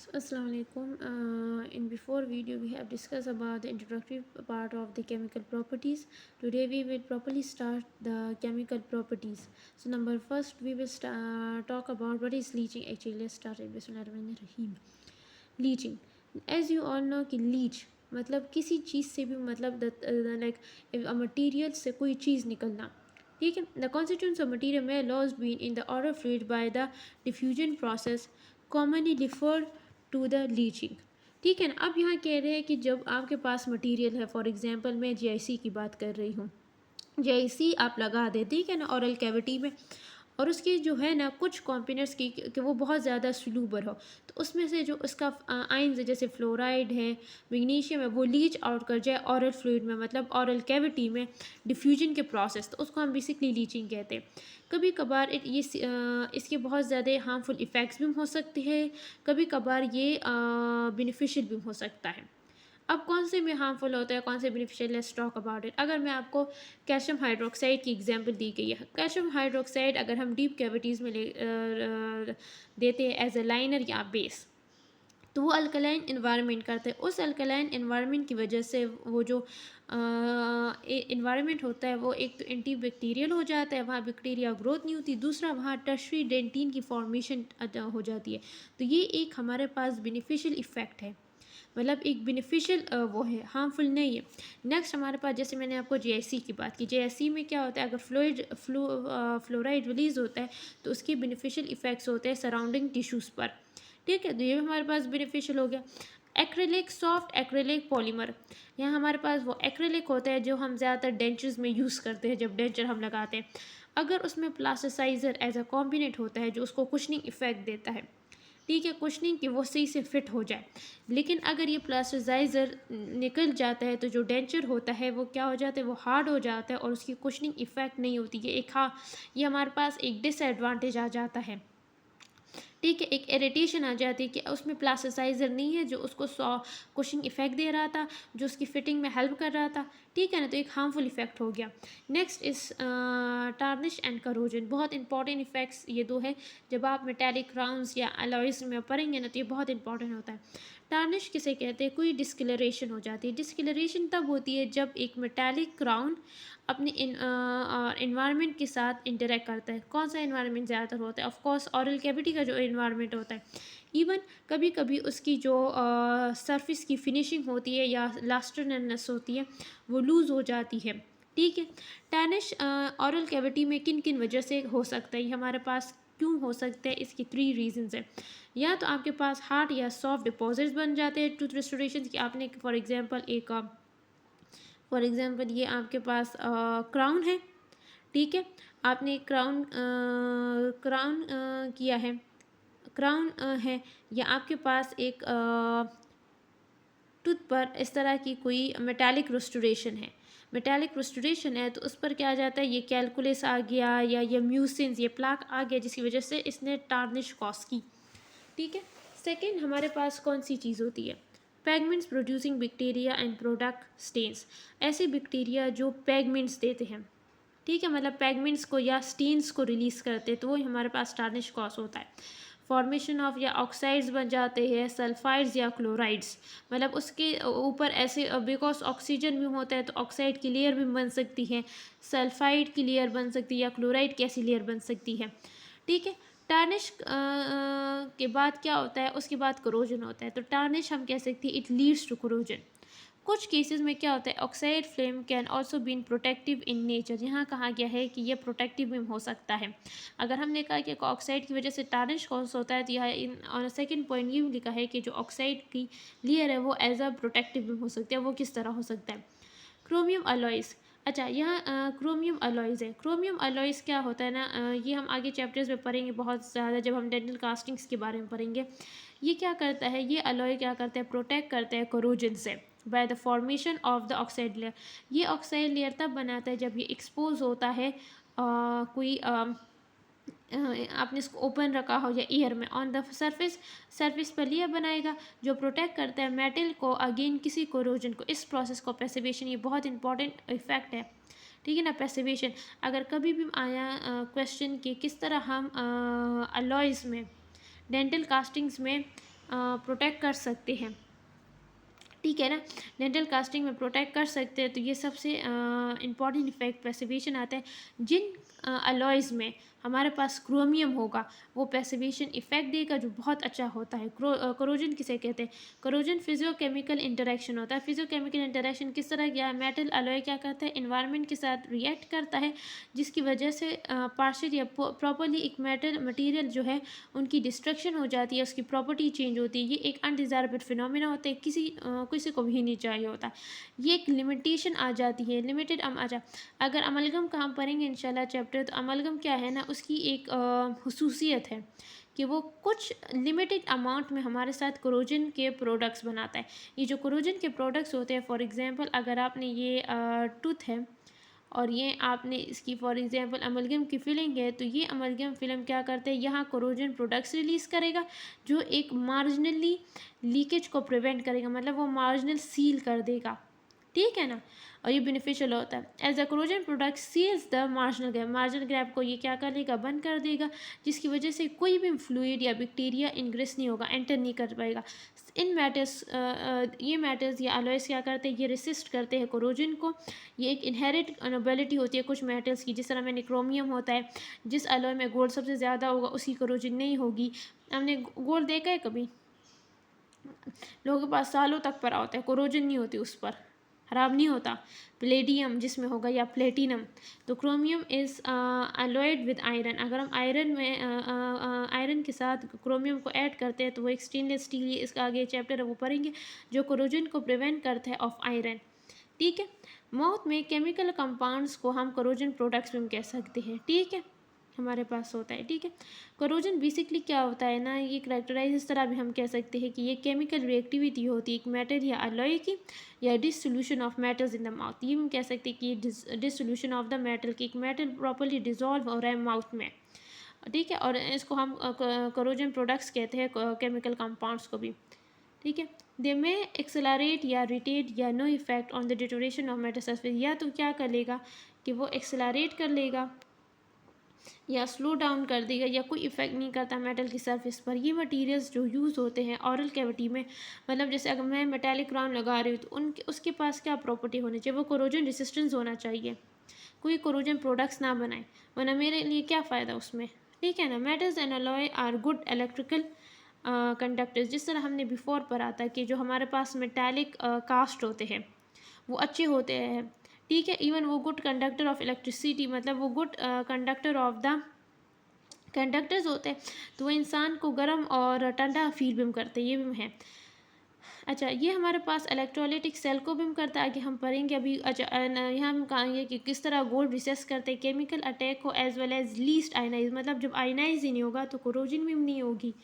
So, Assalamu alaikum. In before video, we have discussed about the introductory part of the chemical properties. Today, we will properly start the chemical properties. So, number first, we will talk about what is leaching. Actually, let's start it. Bismillahirrahmanirrahim. Leaching. As you all know कि leach मतलब किसी चीज़ से भी मतलब like a material से कोई चीज़ निकलना. ठीक है. The constituents of material may lost been in the oral fluid by the diffusion process commonly referred to the leaching. ठीक है ना. अब यहाँ कह रहे हैं कि जब आपके पास मटेरियल है, फॉर एग्जांपल मैं जीआईसी की बात कर रही हूँ. जीआईसी आप लगा दें, ठीक है ना, ऑरल कैविटी में, और उसकी जो है ना कुछ कॉम्पोनेंट्स की कि वो बहुत ज़्यादा सलूबर हो, तो उसमें से जो उसका आइंस जैसे फ्लोराइड है, मैग्नीशियम है, वो लीच आउट कर जाए ऑरल फ्लूइड में, मतलब ऑरल कैविटी में डिफ्यूजन के प्रोसेस, तो उसको हम बेसिकली लीचिंग कहते हैं. कभी कभार इसके बहुत ज़्यादा हार्मफुल इफ़ेक्ट्स भी हो सकते हैं, कभी कभार ये बेनिफिशियल भी हो सकता है. अब कौन से में हार्मफुल होता है, कौन से beneficial, let's talk about it. अगर मैं आपको कैल्शियम हाइड्रोक्साइड की एग्जांपल दी गई है. कैल्शियम हाइड्रोक्साइड अगर हम डीप कैविटीज़ में देते हैं एज अ लाइनर या बेस, तो वो अल्कलाइन इन्वायरमेंट करते हैं. उस अल्कलाइन इन्वायरमेंट की वजह से वो जो इन्वायरमेंट होता है वो एक तो एंटी बैक्टीरियल हो जाता है, वहाँ बैक्टीरिया ग्रोथ नहीं होती, दूसरा वहाँ टर्शरी डेंटिन की फॉर्मेशन हो जाती है. तो ये एक हमारे पास बेनिफिशियल इफ़ेक्ट है, मतलब एक बेनिफिशियल वो है, हार्मफुल नहीं है. नेक्स्ट हमारे पास, जैसे मैंने आपको जीआईसी की बात की, जीआईसी में क्या होता है, अगर फ्लोराइड रिलीज़ होता है तो उसके बेनिफिशियल इफ़ेक्ट्स होते हैं सराउंडिंग टिश्यूज़ पर. ठीक है, तो ये भी हमारे पास बेनिफिशियल हो गया. एक्रेलिक, सॉफ्ट एक्रेलिक पॉलीमर, यहाँ हमारे पास वो एक्रेलिक होता है जो हम ज़्यादातर डेंचर्स में यूज़ करते हैं. जब डेंचर हम लगाते हैं, अगर उसमें प्लास्टिसाइज़र एज अ कॉम्बिनेट होता है जो उसको कुशनिंग इफ़ेक्ट देता है, ठीक है, कुशनिंग कि वो सही से फिट हो जाए. लेकिन अगर ये प्लास्टिसाइज़र निकल जाता है तो जो डेंचर होता है वो क्या हो जाता है, वो हार्ड हो जाता है और उसकी कुशनिंग इफ़ेक्ट नहीं होती है. ये हमारे पास एक डिसएडवांटेज आ जाता है. ठीक है, एक इरिटेशन आ जाती है कि उसमें प्लास्टिसाइज़र नहीं है जो उसको कुशिंग इफ़ेक्ट दे रहा था, जो उसकी फिटिंग में हेल्प कर रहा था. ठीक है ना, तो एक हार्मफुल इफ़ेक्ट हो गया. नेक्स्ट इस टार्निश एंड करोजन. बहुत इंपॉर्टेंट इफ़ेक्ट्स ये दो है. जब आप मेटालिक क्राउन्स या अलॉयज़ में पढ़ेंगे ना तो ये बहुत इंपॉर्टेंट होता है. टार्निश किसे कहते हैं, कोई डिस्कलरेशन हो जाती है. डिस्कलरेशन तब होती है जब एक मेटालिक क्राउन अपने इन्वायरमेंट के साथ इंटरेक्ट करता है. कौन सा इन्वायरमेंट ज़्यादातर होता है, ऑफ कोर्स ऑरल कैविटी का जो इन्वायरमेंट होता है. इवन कभी कभी उसकी जो सरफेस की फिनिशिंग होती है या लास्टरनेस होती है वो लूज़ हो जाती है. ठीक है. टैनिश ऑरल कैविटी में किन किन वजह से हो सकता है, ये हमारे पास क्यों हो सकता है, इसकी 3 रीजंस है. या तो आपके पास हार्ड या सॉफ्ट डिपॉजिट्स बन जाते हैं टूथ रेस्टोरेशन की. आपने फॉर एग्ज़ाम्पल ये आपके पास क्राउन है, ठीक है, आपने क्राउन किया है, क्राउन है, या आपके पास एक टूथ पर इस तरह की कोई मेटालिक रेस्टोरेशन है. मेटालिक रेस्टोरेशन है तो उस पर क्या आ जाता है, ये कैलकुलस आ गया या ये म्यूसिन्स, ये प्लाक आ गया, जिसकी वजह से इसने टार्निश कॉज की. ठीक है. सेकेंड हमारे पास कौन सी चीज़ होती है, pigments producing bacteria and product stains. ऐसे बैक्टीरिया जो पैगमेंट्स देते हैं, ठीक है, मतलब पैगमेंट्स को या स्टेन्स को रिलीज़ करते हैं, तो वो हमारे पास टार्निश कॉज होता है. फॉर्मेशन ऑफ या ऑक्साइड्स बन जाते हैं, सल्फाइड्स या क्लोराइड्स, मतलब उसके ऊपर ऐसे बिकॉज ऑक्सीजन भी होता है तो ऑक्साइड की लेयर भी बन सकती है, सल्फाइड की लेयर बन सकती है, या क्लोराइड की ऐसी लेयर बन सकती है. ठीक है. टार्निश के बाद क्या होता है, उसके बाद करोजन होता है. तो टार्निश हम कह सकते हैं इट लीड्स टू करोजन. कुछ केसेस में क्या होता है, oxide flame can also been protective in nature. यहाँ कहा गया है कि ये प्रोटेक्टिव भी हो सकता है. अगर हमने कहा कि ऑक्साइड की वजह से टार्निश कॉज होता है, तो यह इन और सेकेंड पॉइंट ये भी लिखा है कि जो ऑक्साइड की लेयर है वो एज अ प्रोटेक्टिव भी हो सकती है. वो किस तरह हो सकता है, क्रोमियम अलॉयज़. अच्छा, यहाँ क्रोमियम अलॉयज़ है. क्रोमियम अलॉयज़ क्या होता है ना, ये हम आगे चैप्टर्स में पढ़ेंगे बहुत ज़्यादा, जब हम डेंटल कास्टिंग्स के बारे में पढ़ेंगे. ये क्या करता है, ये अलॉय क्या करता है, प्रोटेक्ट करता है कोरोजन से by the formation of the oxide layer. ये ऑक्साइड लेयर तब बनाता है जब ये एक्सपोज होता है कोई आपने इसको ओपन रखा हो या एयर में, ऑन द सरफेस पर लेयर बनाएगा जो प्रोटेक्ट करता है मेटल को अगेन किसी कोरोजन को. इस प्रोसेस को पैसिवेशन, ये बहुत इंपॉर्टेंट इफेक्ट है. ठीक है ना, पैसिवेशन. अगर कभी भी आया क्वेश्चन कि किस तरह हम अलॉयज़ में, डेंटल कास्टिंग्स में प्रोटेक्ट कर सकते हैं, ठीक है ना, डेंटल कास्टिंग में प्रोटेक्ट कर सकते हैं। तो ये सबसे इम्पॉर्टेंट इफेक्ट पैसिवेशन आता है। जिन अलॉयज़ में हमारे पास क्रोमियम होगा वो पैसिवेशन इफेक्ट देगा जो बहुत अच्छा होता है। करोजन किसे कहते हैं? करोजन फिजियोकेमिकल इंटरेक्शन होता है। फिजियोकेमिकल इंटरेक्शन किस तरह क्या है? मेटल अलॉय क्या करता है? इन्वायरमेंट के साथ रिएक्ट करता है, जिसकी वजह से पार्शियल या प्रॉपरली एक मेटल मटीरियल जो है उनकी डिस्ट्रक्शन हो जाती है, उसकी प्रॉपर्टी चेंज होती है। ये एक अनडिज़ायरेबल फिनोमिना होता है, किसी को भी नहीं चाहिए होता। ये एक लिमिटेशन आ जाती है, लिमिटेड अगर अमलगम का हम पढ़ेंगे इंशाल्लाह चैप्टर, तो अमलगम क्या है ना, उसकी एक हुसूसियत है कि वो कुछ लिमिटेड अमाउंट में हमारे साथ कोरोजन के प्रोडक्ट्स बनाता है। ये जो कोरोजन के प्रोडक्ट्स होते हैं, फॉर एग्जांपल अगर आपने ये टूथ है और ये आपने इसकी फॉर एग्जांपल अमलगम की फिलिंग है, तो ये अमलगम फिल्म क्या करते हैं, यहाँ कोरोजन प्रोडक्ट्स रिलीज़ करेगा जो एक मार्जिनली लीकेज को प्रिवेंट करेगा, मतलब वो मार्जिनल सील कर देगा, ठीक है ना। और ये बेनिफिशियल होता है। As the corrosion product seals the marginal gap को ये क्या कर देगा, बंद कर देगा, जिसकी वजह से कोई भी फ्लूइड या बैक्टीरिया इनग्रेस नहीं होगा, एंटर नहीं कर पाएगा। इन मैटर्स ये मैटर्स या अलॉयस क्या करते हैं, ये रेसिस्ट करते हैं कोरोजन को। ये एक इनहेरिट एबिलिटी होती है कुछ मेटल्स की, जिस तरह में निक्रोमियम होता है, जिस अलॉय में गोल्ड सबसे ज़्यादा होगा उसकी कोरोजन नहीं होगी। हमने गोल्ड देखा है कभी? लोगों के पास सालों तक पड़ा होता है, कोरोजन नहीं होती उस पर, ख़राब नहीं होता। प्लेडियम जिसमें होगा या प्लेटिनम। तो chromium is alloyed with iron. अगर हम आयरन के साथ क्रोमियम को ऐड करते हैं तो वो एक स्टेनलेस स्टील, ये इसका आगे चैप्टर है वो पढ़ेंगे, जो कोरोजन को प्रिवेंट करता है ऑफ आयरन, ठीक है। माउथ में केमिकल कंपाउंड्स को हम कोरोजन प्रोडक्ट्स में कह सकते हैं, ठीक है, हमारे पास होता है, ठीक है। कोरोजन बेसिकली क्या होता है ना, ये करेक्टराइज इस तरह भी हम कह सकते हैं कि ये केमिकल रिएक्टिविटी होती है एक मेटल या अलॉय की, या dissolution of metals in the mouth. ये हम कह सकते हैं कि डिसोल्यूशन ऑफ द मेटल, की एक मेटल प्रॉपरली डिजॉल्व हो रहा है माउथ में, ठीक है। और इसको हम कोरोजन प्रोडक्ट्स कहते हैं, केमिकल कंपाउंड्स को भी, ठीक है। दे में एक्सेलरेट या रिटेड या no effect on the deterioration of metal surface. या तो क्या कर लेगा कि वो एक्सेलरेट कर लेगा या स्लो डाउन कर देगा, या कोई इफेक्ट नहीं करता मेटल की सरफेस पर। ये मटेरियल्स जो यूज़ होते हैं ओरल कैविटी में, मतलब जैसे अगर मैं मेटालिक क्राउन लगा रही हूँ तो उसके पास क्या प्रॉपर्टी होनी चाहिए, वो कोरोजन रेसिस्टेंस होना चाहिए, कोई कोरोजन प्रोडक्ट्स ना बनाए, वरना मेरे लिए क्या फ़ायदा उसमें, ठीक है ना। Metals and alloy are good electrical conductors. जिस तरह हमने बिफोर पढ़ा था कि जो हमारे पास मेटालिक कास्ट होते हैं वो अच्छे होते हैं, ठीक है। इवन वो गुड कंडक्टर ऑफ इलेक्ट्रिसिटी, मतलब वो good conductor of the conductors होते हैं, तो वो इंसान को गर्म और ठंडा फील भी करते हैं, ये भी है। अच्छा, ये हमारे पास इलेक्ट्रोलाइटिक सेल को भी करता है, आगे हम पढ़ेंगे अभी। अच्छा, यहाँ हम कहेंगे कि किस तरह गोल्ड रिसेस करते हैं, केमिकल अटैक हो as well as least ionise, मतलब जब आयनाइज ही नहीं होगा तो कोरोजन भी नहीं होगी,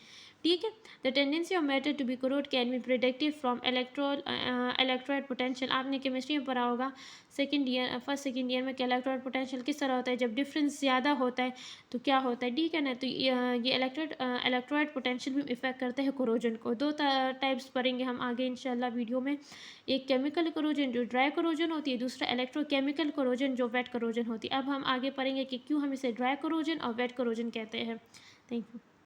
ठीक है। The tendency of matter to be corrode can be predicted from electrode potential. आपने केमिस्ट्री में पढ़ा होगा फर्स्ट सेकेंड ईयर में कि इलेक्ट्रोड पोटेंशियल किस तरह होता है, जब डिफरेंस ज़्यादा होता है तो क्या होता है, ठीक है ना। तो ये इलेक्ट्रोड पोटेंशियल भी इफेक्ट करते हैं कोरोजन को। दो टाइप्स पढ़ेंगे हम आगे इंशाल्लाह वीडियो में, एक केमिकल कोरोजन जो ड्राई कोरोजन होती है, दूसरा इलेक्ट्रोकेमिकल कोरोजन जो वेट कोरोजन होती है। अब हम आगे पढ़ेंगे कि क्यों हम इसे ड्राई कोरोजन और वेट कोरोजन कहते हैं। Thank you.